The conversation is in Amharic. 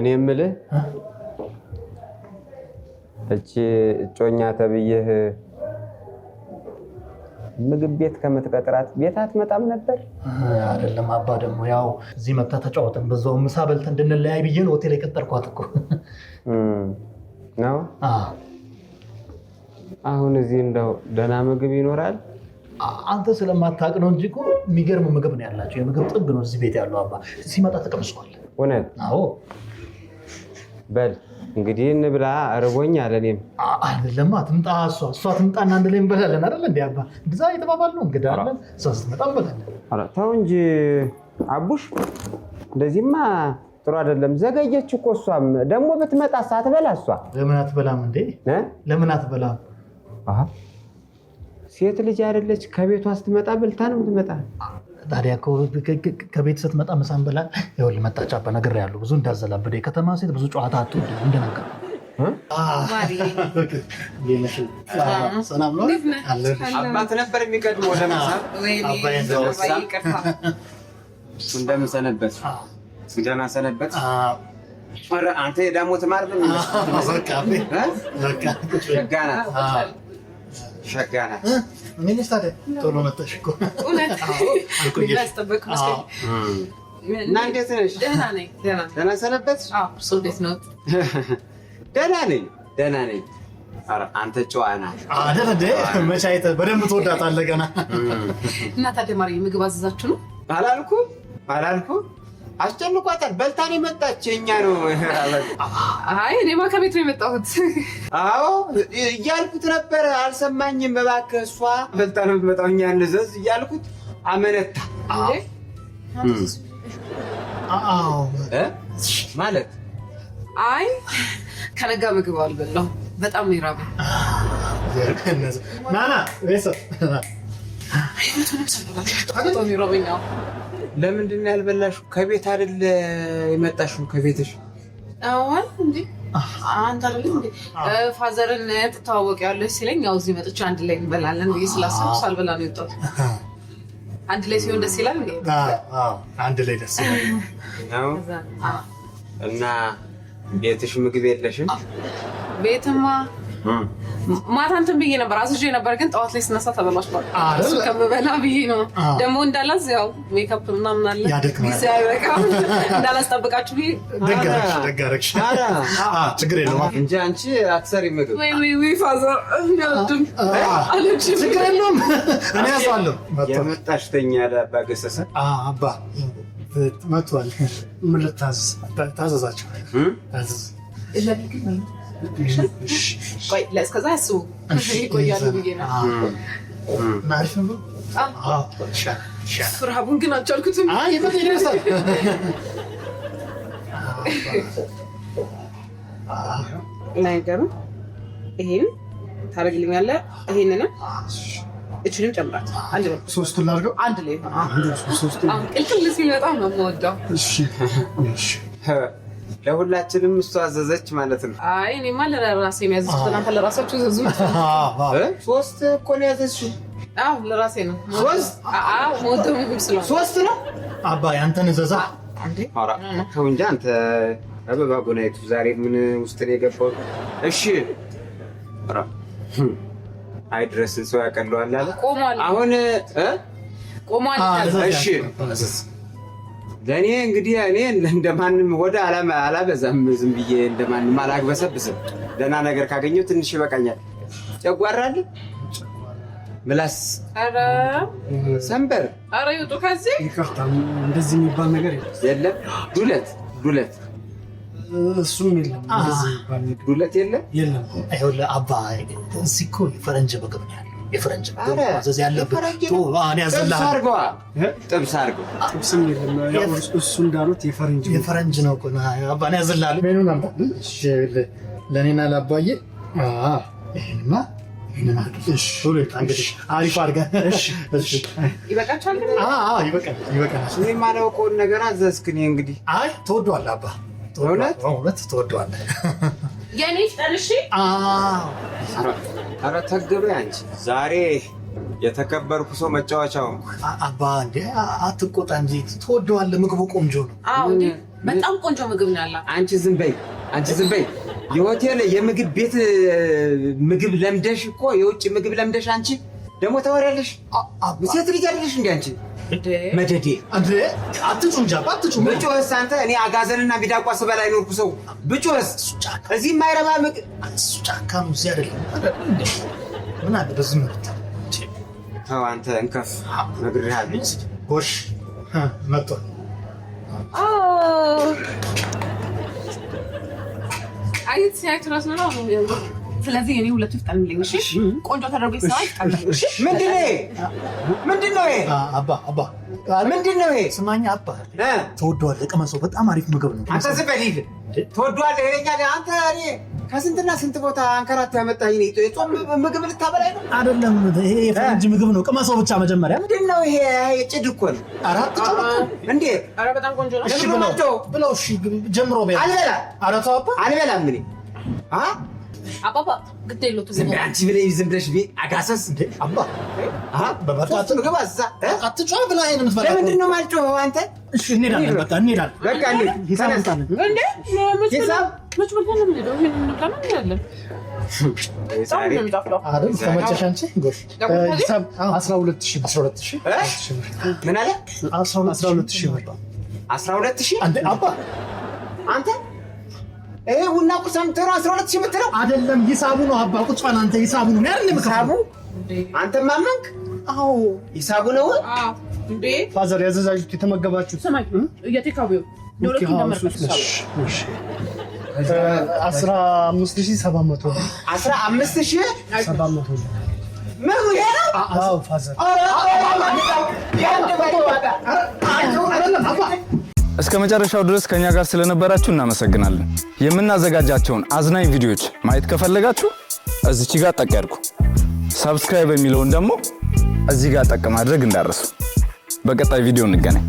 እኔ የምልህ እቺ እጮኛ ተብዬህ ምግብ ቤት ከምትቀጥራት ቤት አትመጣም ነበር? አይደለም አባ፣ ደግሞ ያው እዚህ መጣ ተጫወተን በዛው ምሳ በልተን እንድንለያይ ብዬ ነው ሆቴል የቀጠርኳት እኮ ነው። አሁን እዚህ እንደው ደህና ምግብ ይኖራል? አንተ ስለማታውቅ ነው እንጂ እኮ የሚገርም ምግብ ነው ያላቸው። የምግብ ጥግ ነው እዚህ ቤት ያለው አባ። ሲመጣ ተቀምሷል። እውነት? አዎ። በል እንግዲህ እንብላ፣ እርቦኛል። እኔም አይደለማ ትምጣ፣ እሷ ትምጣና አንድ ላይ እንበላለን አይደል እንዴ አባ? እንደዛ የተባባልነው እንግዲህ አይደል? እሷ ስትመጣ እንበላለን። ኧረ ተው እንጂ አቡሽ፣ እንደዚህማ ጥሩ አይደለም። ዘገየች እኮ እሷም ደግሞ ብትመጣ ሳትበላ እሷ ለምን አትበላም እንዴ? ለምን አትበላም? ሴት ልጅ አይደለች? ከቤቷ ስትመጣ በልታ ነው የምትመጣ። ታዲያ ከቤት ስትመጣ ምሳ እንበላለን። ይኸውልህ መጣች አባ፣ ነግሬሃለሁ ብዙ እንዳዘላብደ። የከተማ ሴት ብዙ ጨዋታ አትወድም እንደነገርኩህ። አባት ነበር የሚቀድመው ወደ ምሳ። እንደምን ሰነበት? ደህና ሰነበት። አንተ የዳሞት ማር ሸጋ ናት። ሚኒስ ታዲያ ቶሎ መጣሽ እኮ። እና እንዴት ነሽ? ደህና ሰነበት? ደህና ነኝ። አንተ ጨዋ ናት መቼ አይተህ በደንብ ትወዳታለህ ገና። እና ታዲያ ማርዬ ምግብ አዘዛችሁ ነው? አላልኩም አስጨንቋታል። በልታን የመጣች የእኛ ነው። አይ እኔማ ከቤት ነው የመጣሁት። አዎ እያልኩት ነበር፣ አልሰማኝም። እባክህ እሷ በልታ ነው የምትመጣው፣ እኛ እንዘዝ እያልኩት አመነታ። ማለት አይ ከነጋ ምግብ አልበላሁም፣ በጣም ነው የራበኝ። ናና በጣም ይራበኝ። ለምንድን ነው ያልበላሽው? ከቤት አይደል የመጣሽው? ከቤትሽ? አዎ እንዴ አንተ አይደል እንዴ ፋዘርን ትተዋወቂያለሽ ሲለኝ ያው እዚህ መጥቼ አንድ ላይ እንበላለን ብዬ ስላሰብኩ ሳልበላ ነው የወጣሁት። አንድ ላይ ሲሆን ደስ ይላል እንዴ? አዎ አንድ ላይ ደስ ይላል ነው። እና ቤትሽ ምግብ የለሽም? ቤትማ ማታ እንትን ብዬ ነበር፣ አስዤ ነበር፣ ግን ጠዋት ላይ ስነሳ ተበላሽቷል። እሱ ከምበላ ብዬ ነው ደግሞ እንዳላዝ ያው ሜካፕ ምናምን አለ ጊዜ አይበቃም እንዳላስጠብቃችሁ ብዬ ደጋረግሽ። ችግር የለውም እንጂ አንቺ አትሰሪ ምግብ። ወይ ፋዘር እንዲያልድም አለች። ችግር የለውም እኔ ያሳለሁ። የመጣሽ ተኛ አባ ገሰሰ አባ መጥቷል። ምን ልታዘዝ? ታዘዛቸው ታዘዝ። ቆይ ለእስከዛ ያስቡ ይቆያሉ ብዬ ነው። አሪፍ ነው። ፍርሃቡን ግን አልቻልኩትም። ነገሩ ይሄን ታደርግልኛለህ፣ ይሄንንም እችንም ጨምራት። አንድ ላይ ሶስቱን ላድርገው። አንድ ላይ ቅልቅል ሲል በጣም ነው የምወደው። ለሁላችንም እሷ አዘዘች ማለት ነው? አይ እኔማ ለራሴ ነው ያዘዝኩት። እናንተ ለራሳችሁ ዘዙ። ሶስት እኮ ነው ያዘዝሽው? አዎ ለራሴ ነው። ሶስት? አዎ ሞቶ ምግብ ስለሆነ ሶስት ነው። አባ ያንተን ዘዛ አንዴ። ኧረ ተው እንጂ አንተ አበባ ጎናይቱ፣ ዛሬ ምን ውስጥ ነው የገባው? እሺ ኧረ አይ ድረስ ሰው ያቀለዋል አለ። ቆሟል አሁን ቆሟል። እሺ ለእኔ እንግዲህ እኔ እንደማንም ወደ አላበዛም፣ ዝም ብዬ እንደማንም አላግበሰብስም። ደህና ነገር ካገኘው ትንሽ ይበቃኛል። ጨጓራ አለ፣ ምላስ፣ ኧረ ሰንበር፣ ኧረ ይውጡ ከዚህ። ይቅርታ እንደዚህ የሚባል ነገር የለም። ዱለት እሱም የለም። ዱለት የለም። ይኸውልህ አባ እዚህ እኮ የፈረንጅ ምግብ ነው ያለው። የፈረንጅ ማዘዝ ያለብህ ጥብስ አድርገው። ጥብስም የለም። እሱ እንዳሉት የፈረንጅ ነው እኮ አባ ነው ያዘላል። ሜኑን አምጣ ለእኔና ለአባዬ። ይሄንማ አሪፍ አድርገህ ይበቃችኋል። ይበቃል። እኔ የማላውቀውን ነገር አዘዝክ። እኔ እንግዲህ አይ ትወደዋለህ አባ፣ እውነት ትወደዋለህ። የኔ ጠንሺ ኧረ ተገበይ አንቺ። ዛሬ የተከበርኩ ሰው መጫወቻው አባ እንዴ አትቆጣ እንጂ ትወደዋለህ። ምግቡ ቆንጆ ነው። አዎ በጣም ቆንጆ ምግብ ነው ያላት። አንቺ ዝም በይ የሆቴል የምግብ ቤት ምግብ ለምደሽ እኮ የውጭ ምግብ ለምደሽ አንቺ ደግሞ ታወሪያለሽ። ሴት ልጅ አይደለሽ እንዴ አንቺ? መደዴ አንተ አትጩም ጃባ አትጩም። ብጮህስ አንተ እኔ አጋዘንና ቢዳቋ ስበላ ይኖርኩ ሰው ብጮህስ እዚህ የማይረባ ምግብ እሱ ጫካ ነው እዚህ አይደለም እንዴ? ምን አለ በዚህ መብት ተው አንተ እንከፍ ነግሬሃለሁ። ጎሽ መጥቶ አይት ሲያክት ራስ ነው። ስለዚህ እኔ ሁለቱ ይፍጠንልኝ። እሺ ቆንጆ ተደርጎ ይሰራ ይፍጠንልኝ። እሺ ምንድነው ይሄ? አባ ምንድነው ይሄ? ስማኝ አባ ተወዷል። ቀመሰው በጣም አሪፍ ምግብ ነው። አንተ ዝም በል ይል ተወዷል። ይሄኛል አንተ እኔ ከስንትና ስንት ቦታ አንከራቶ ያመጣኝ ነው። የጾም ምግብ ልታበላኝ ነው? አይደለም ይሄ የፈረንጅ ምግብ ነው። ቀመሰው ብቻ መጀመሪያ። ምንድነው ይሄ? ጭድ እኮ ነው። አራት ጮም እንዴ! ኧረ በጣም ቆንጆ ነው። እሺ ብለው እሺ ጀምሮ በያ አልበላም። ኧረ ተው አባ አልበላም። ምን አባባ ግድ የለውም። ዝም በይ አንቺ ብለሽ ዝም ብለሽ ቤት አጋሰስ እንደ አባ በበቃት ምግብ አዛ አትጮህ ብላ ይሄን የምትበላ ለምንድን ነው የማልጮኸው አንተ? እሺ እንሄዳለን። በቃ እንሄዳለን። ሂሳብ መች በልተን ነው የምንሄደው? ይሄን እንብላና እንሄዳለን። አይደል ተመቸሽ አንቺ? ጎሽ ሂሳብ 12000 ምን አለ? 12000 ብር 12000 አንተ አባ አንተ ይሄ ቡና ቁርስ አምጥተው 12000 የምትለው አይደለም። ሂሳቡ ነው አባ። ቁጭ በል አንተ። ሂሳቡ ነው አይደል? ሂሳቡ አንተ ማመንክ? አዎ ሂሳቡ ነው። አዎ እንዴ ፋዘር ያዘዛችሁት የተመገባችሁት ሰማይ እየተካበዩ ዶሮ እንደመረጥሽ ነው። እሺ 15700 15700 ምን ይሄ ነው? አዎ ፋዘር እስከ መጨረሻው ድረስ ከኛ ጋር ስለነበራችሁ እናመሰግናለን። የምናዘጋጃቸውን አዝናኝ ቪዲዮዎች ማየት ከፈለጋችሁ እዚች ጋር ጠቅ ያድርጉ። ሰብስክራይብ የሚለውን ደግሞ እዚህ ጋር ጠቅ ማድረግ እንዳትረሱ። በቀጣይ ቪዲዮ እንገናኝ።